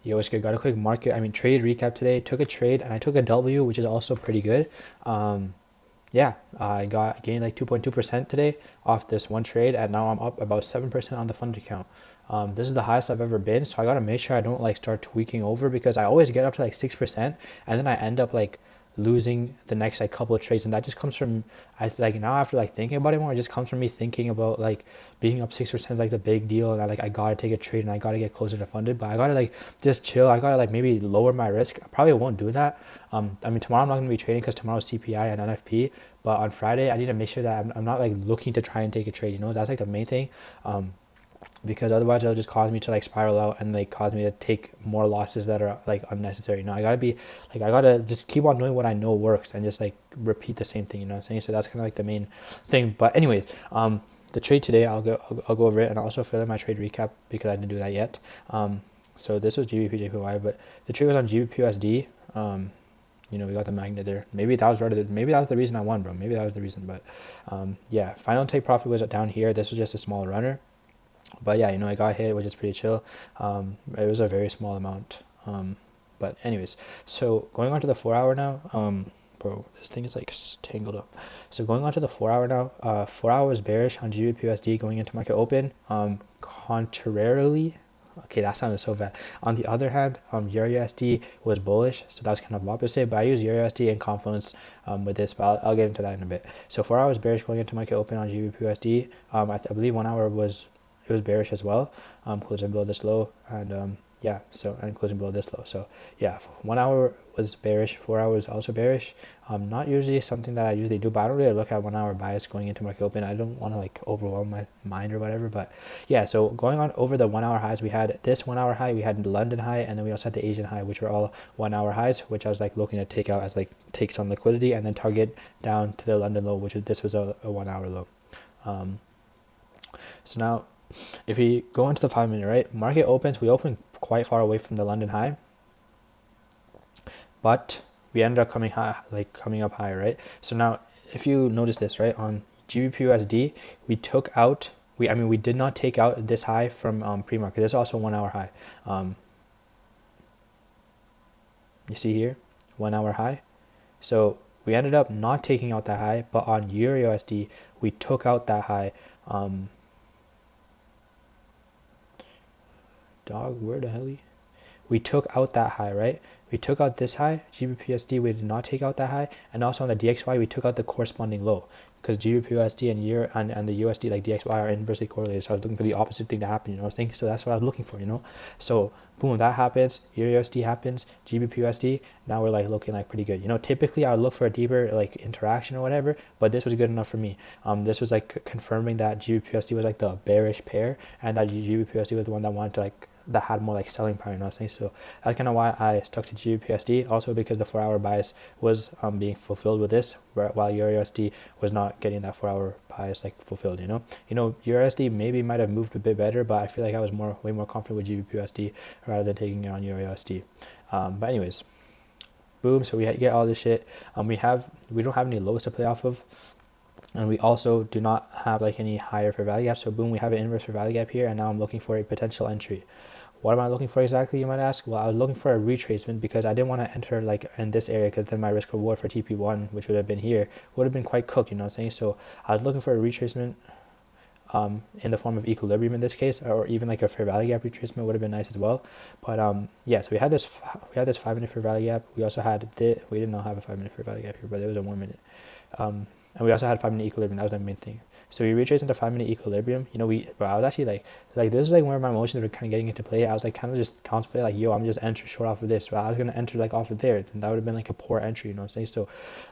Yo, what's good? Got a quick trade recap today. Took a trade and I took a W, which is also pretty good. Yeah, I got gained like 2.2% today off this one trade, and now I'm up about 7% on the fund account. This is the highest I've ever been, so I gotta make sure I don't like start tweaking over because I always get up to like 6%, and then I end up like losing the next like couple of trades, and that just comes from I like now after like thinking about it more, it just comes from me thinking about like being up 6% is like the big deal, and I gotta take a trade and I gotta get closer to funded, but I gotta like just chill. I gotta like maybe lower my risk. I probably won't do that. Tomorrow I'm not gonna be trading because tomorrow's CPI and NFP, but on Friday I need to make sure that I'm not like looking to try and take a trade. You know, that's like the main thing. Because otherwise it'll just cause me to like spiral out and like cause me to take more losses that are like unnecessary. You know, I gotta be like I gotta just keep on doing what I know works and just like repeat the same thing. You know what I'm saying? So that's kind of like the main thing. But anyways, the trade today I'll go over it and I'll also fill in my trade recap because I didn't do that yet. So this was GBP JPY, but the trade was on GBP USD. You know, we got the magnet there. Maybe that was maybe that was the reason I won, bro. Maybe that was the reason. But yeah, final take profit was down here. This was just a small runner. But yeah, you know, I got hit, which is pretty chill. It was a very small amount. But anyways, so going on to the 4 hour now. Bro, this thing is like tangled up. So going on to the 4 hour now. 4 hours bearish on GBP USD going into market open. Contrarily, okay, that sounded so bad. On the other hand, Euro USD was bullish, so that's kind of opposite. But I use Euro USD in confluence with this, but I'll get into that in a bit. So 4 hours bearish going into market open on GBP USD. I believe 1 hour was bearish as well, closing below this low, and yeah, so and closing below this low. So yeah, 1 hour was bearish, 4 hours also bearish. Not usually something that I usually do, but I don't really look at 1 hour bias going into market open. I don't want to like overwhelm my mind or whatever, but yeah, so going on over the 1 hour highs, we had this 1 hour high, we had the London high, and then we also had the Asian high, which were all 1 hour highs, which I was like looking to take out as like take some liquidity and then target down to the London low, which this was a 1 hour low. So now if we go into the 5 minute, right, market opens, we open quite far away from the London high, but we ended up coming up higher, right? So now if you notice this, right, on GBP USD, we took out, we did not take out this high from pre-market. This is also 1 hour high. You see here, 1 hour high. So we ended up not taking out that high, but on Euro USD, we took out that high. Dog, where the hell? We took out that high, right? We took out this high, GBPUSD, we did not take out that high, and also on the DXY, we took out the corresponding low, because GBPUSD and Euro and the USD like DXY are inversely correlated. So I was looking for the opposite thing to happen, you know what I'm saying? So that's what I was looking for, you know. So boom, that happens. Euro USD happens. GBPUSD. Now we're like looking like pretty good. You know, typically I would look for a deeper like interaction or whatever, but this was good enough for me. This was like confirming that GBPUSD was like the bearish pair, and that GBPUSD was the one that wanted to like that had more like selling power, you know what I'm saying? So that's kind of why I stuck to GBPUSD, also because the 4 hour bias was being fulfilled with this, while EURUSD was not getting that 4 hour bias like fulfilled, you know. EURUSD maybe might have moved a bit better, but I feel like I was way more confident with GBPUSD rather than taking it on EURUSD. But anyways, boom, so we get all this shit. We don't have any lows to play off of, and we also do not have like any higher fair value gap. So boom, we have an inverse fair value gap here, and now I'm looking for a potential entry. What am I looking for exactly, you might ask? Well, I was looking for a retracement because I didn't want to enter like in this area, because then my risk reward for TP1, which would have been here, would have been quite cooked, you know what I'm saying? So I was looking for a retracement in the form of equilibrium in this case, or even like a fair value gap retracement would have been nice as well. But yeah, so we had this 5 minute fair value gap. We also had we did not have a 5 minute fair value gap here, but it was a 1 minute. And we also had 5 minute equilibrium. That was the main thing. So we retraced into 5 minute equilibrium. You know, I was actually like this is like where my emotions were kind of getting into play. I was like kind of just contemplating like, yo, I'm just entering short off of this. But I was gonna enter like off of there, and that would have been like a poor entry. You know what I'm saying? So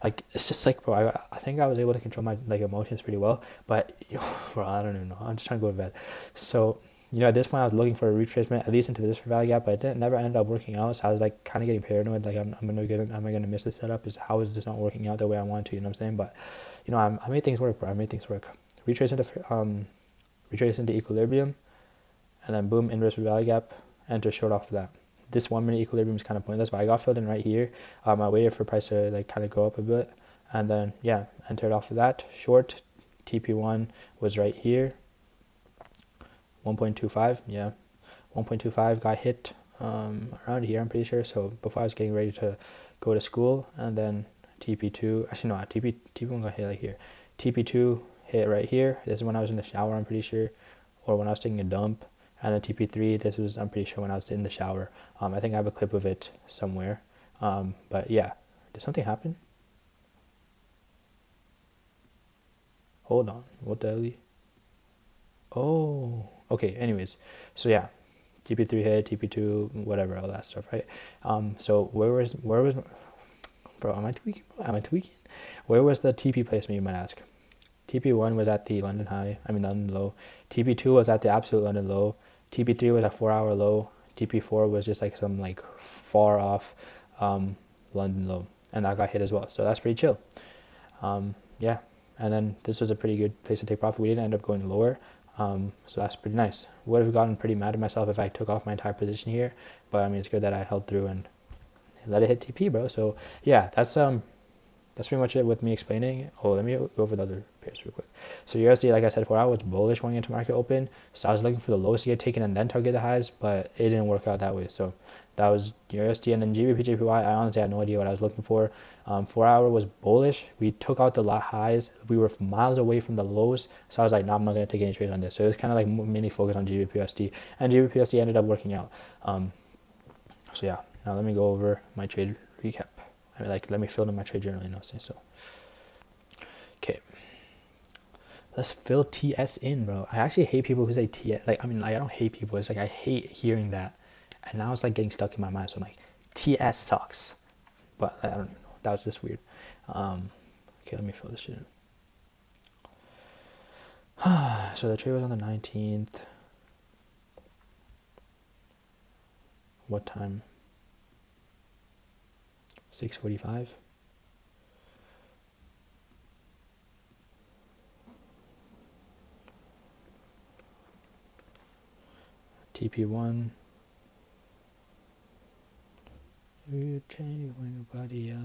like it's just like, bro, I think I was able to control my like emotions pretty well. But bro, I don't even know. I'm just trying to go to bed. So at this point I was looking for a retracement at least into this fair value gap, but it never ended up working out. So I was like kind of getting paranoid, like am I gonna miss this setup? How is this not working out the way I want to? You know what I'm saying? But I made things work, bro. I made things work. Retrace into equilibrium, and then boom, inverse fair value gap, enter short off of that. This 1 minute equilibrium is kind of pointless, but I got filled in right here. I waited for price to like kind of go up a bit, and then yeah, entered off of that short. TP1 was right here. 1.25, yeah, 1.25 got hit. around here, I'm pretty sure. So before I was getting ready to go to school, and then TP2, actually no, TP1 got hit like here. TP2 hit right here. This is when I was in the shower, I'm pretty sure, or when I was taking a dump. And then TP3, this was, I'm pretty sure, when I was in the shower. I think I have a clip of it somewhere. But yeah, did something happen? Hold on, what the hell? Oh, okay. Anyways, so yeah, TP3 hit, TP2, whatever, all that stuff, right? So where was, bro? Am I tweaking? Am I tweaking? Where was the TP placement? You might ask. TP1 was at the London low. TP2 was at the absolute London low. TP3 was a 4-hour low. TP4 was just like some like far off London low, and that got hit as well. So that's pretty chill. Yeah, and then this was a pretty good place to take profit. We didn't end up going lower, so that's pretty nice. Would have gotten pretty mad at myself if I took off my entire position here, but I mean it's good that I held through and let it hit TP, bro. So yeah, that's pretty much it with me explaining. Oh, let me go over the other pairs real quick. So USD, like I said, 4 hours bullish going into market open. So I was looking for the lows to get taken and then target the highs, but it didn't work out that way. So that was USD, and then GBP JPY. I honestly had no idea what I was looking for. 4 hour was bullish. We took out the highs. We were miles away from the lows. So I was like, no, I'm not going to take any trades on this. So it was kind of like mainly focused on GBP and GBP ended up working out. So yeah, now let me go over my trade recap. I mean, like, let me fill in my trade journal, so. Okay. Let's fill TS in, bro. I actually hate people who say TS. Like, I mean, like, I don't hate people. It's like I hate hearing that. And now it's like getting stuck in my mind. So I'm like, TS sucks. But I don't know. That was just weird. Okay, let me fill this shit in. So the trade was on the 19th. What time? 6:45. TP1. You change when nobody else.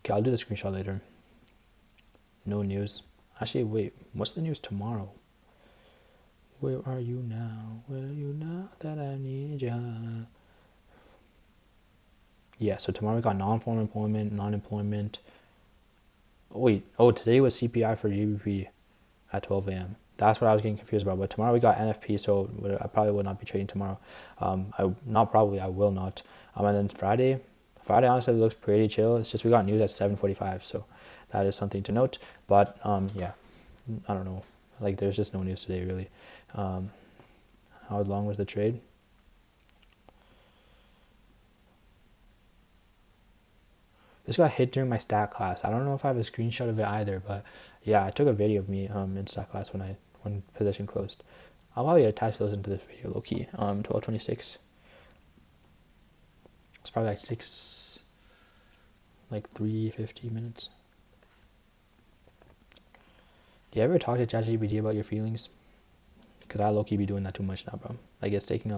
Okay, I'll do the screenshot later. No news. Actually, wait. What's the news tomorrow? Where are you now? Where are you now that I need ya? Yeah, so tomorrow we got non-farm employment, non-employment. Oh, wait. Oh, today was CPI for GBP at 12 a.m. That's what I was getting confused about. But tomorrow we got NFP, so I probably will not be trading tomorrow. I will not. And then Friday honestly looks pretty chill. It's just we got news at 7:45, so that is something to note. But yeah, I don't know. Like, there's just no news today really. How long was the trade? This got hit during my stat class. I don't know if I have a screenshot of it either, but yeah, I took a video of me in stat class when position closed. I'll probably attach those into this video, low key. 12:26. It's probably like 3:50 minutes. Do you ever talk to ChatGPT about your feelings? Because I low key be doing that too much now, bro. Like, it's taking I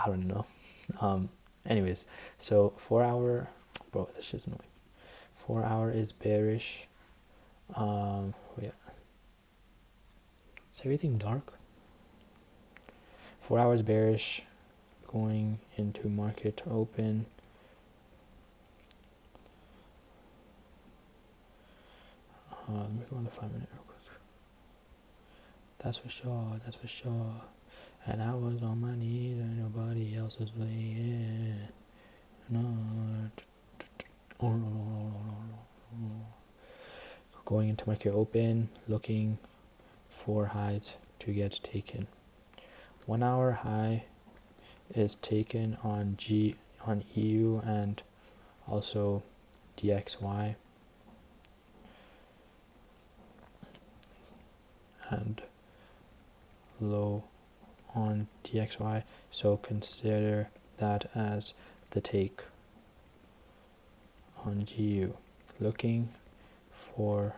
don't know. Anyways, so 4 hour, bro, this shit's annoying. 4 hour is bearish. Yeah. Is everything dark? 4 hours bearish, going into market open. Let me go on the 5-minute real quick. That's for sure. And I was on my knees and nobody else was playing. No. Going into market open, looking for highs to get taken. 1 hour high is taken on EU and also DXY. And low on DXY, so consider that as the take on GU. Looking for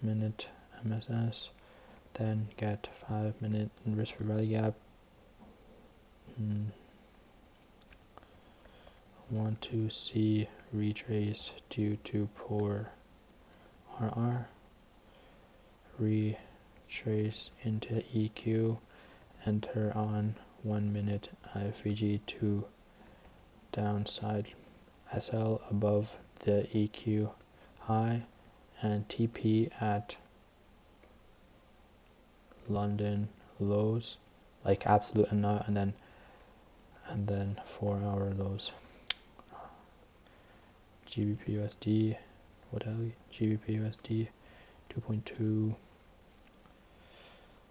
minute MSS, then get 5-minute risk for rally gap. Want to see retrace due to poor RR. Retrace into EQ. Enter on 1 minute IFVG to downside SL above the EQ high and TP at London lows, like absolute and not, and then 4-hour lows. GBP/USD, what else? GBP/USD 2.2.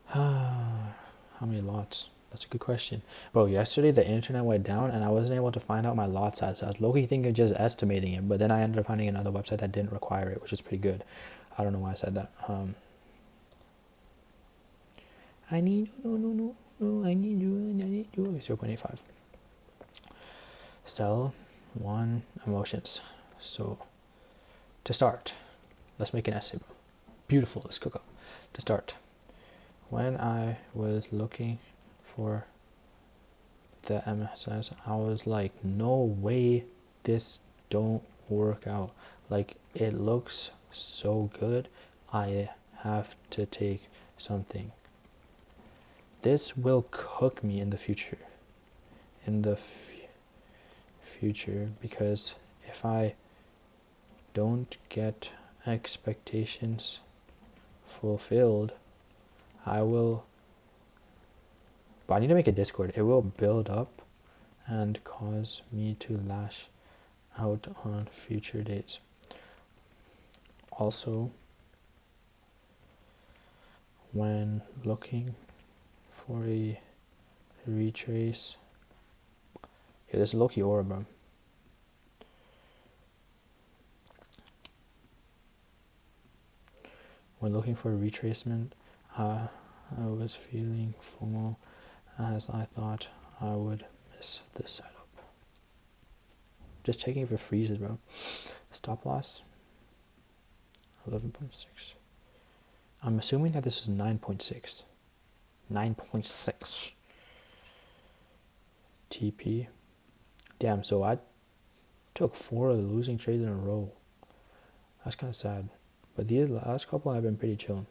How many lots? That's a good question. Bro, yesterday the internet went down and I wasn't able to find out my lot size. So I was low-key thinking of just estimating it, but then I ended up finding another website that didn't require it, which is pretty good. I don't know why I said that. I need you, no, I need you. 0.85. Sell 1 emotions. So to start, let's make an essay, bro. Beautiful, let's cook up. To start, when I was looking for the MSS, I was like, no way this don't work out. Like, it looks so good. I have to take something. This will cook me in the future. In the future, because if I don't get expectations fulfilled, I will, but I need to make a Discord. It will build up and cause me to lash out on future dates. Also, when looking for a retrace, yeah, this is low-key aura, bro. When looking for a retracement, I was feeling FOMO as I thought I would miss the setup. Just checking if it freezes, bro. Stop loss 11.6. I'm assuming that this is 9.6. 9.6. TP. Damn, so I took 4 of the losing trades in a row. That's kind of sad. But these last couple have been pretty chilling.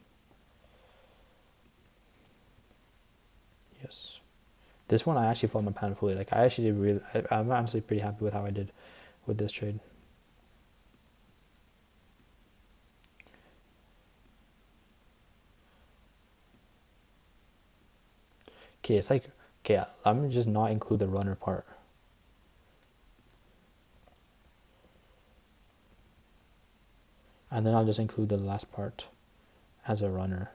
Yes. This one I actually felt my pan fully. Like, I actually did really, I'm honestly pretty happy with how I did with this trade. Okay, it's like, okay, I'm gonna just not include the runner part. And then I'll just include the last part as a runner.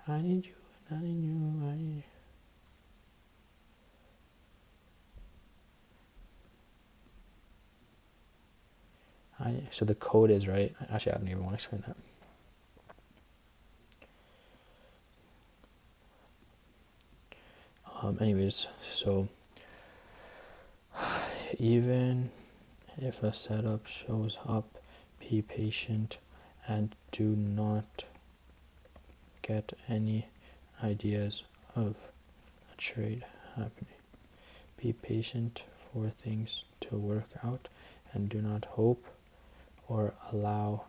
I need you, I need you, I need you. So the code is right. Actually, I don't even want to explain that. Anyways, so even if a setup shows up, be patient and do not get any ideas of a trade happening. Be patient for things to work out and do not hope or allow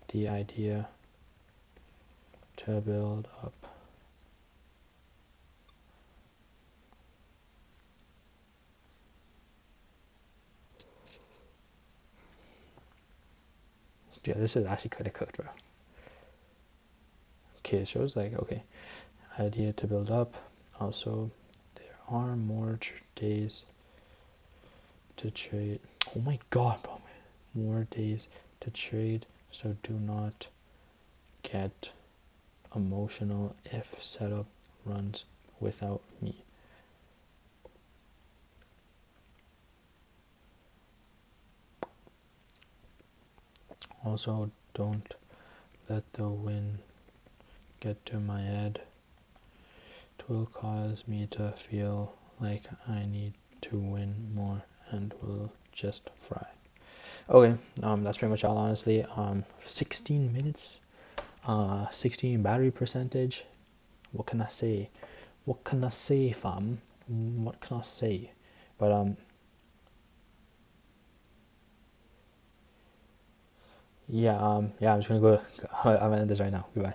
the idea to build up. Yeah, this is actually kind of cooked, bro. Okay, it shows like, okay, idea to build up. Also, there are more days to trade. Oh my god, bro. More days to trade, so do not get emotional if setup runs without me. Also, don't let the win get to my head. It will cause me to feel like I need to win more and will just fry. Okay, that's pretty much all, honestly. 16 minutes, 16 battery percentage. What can I say? What can I say, fam? What can I say? But yeah, I'm just gonna go. I'm gonna end this right now. Goodbye.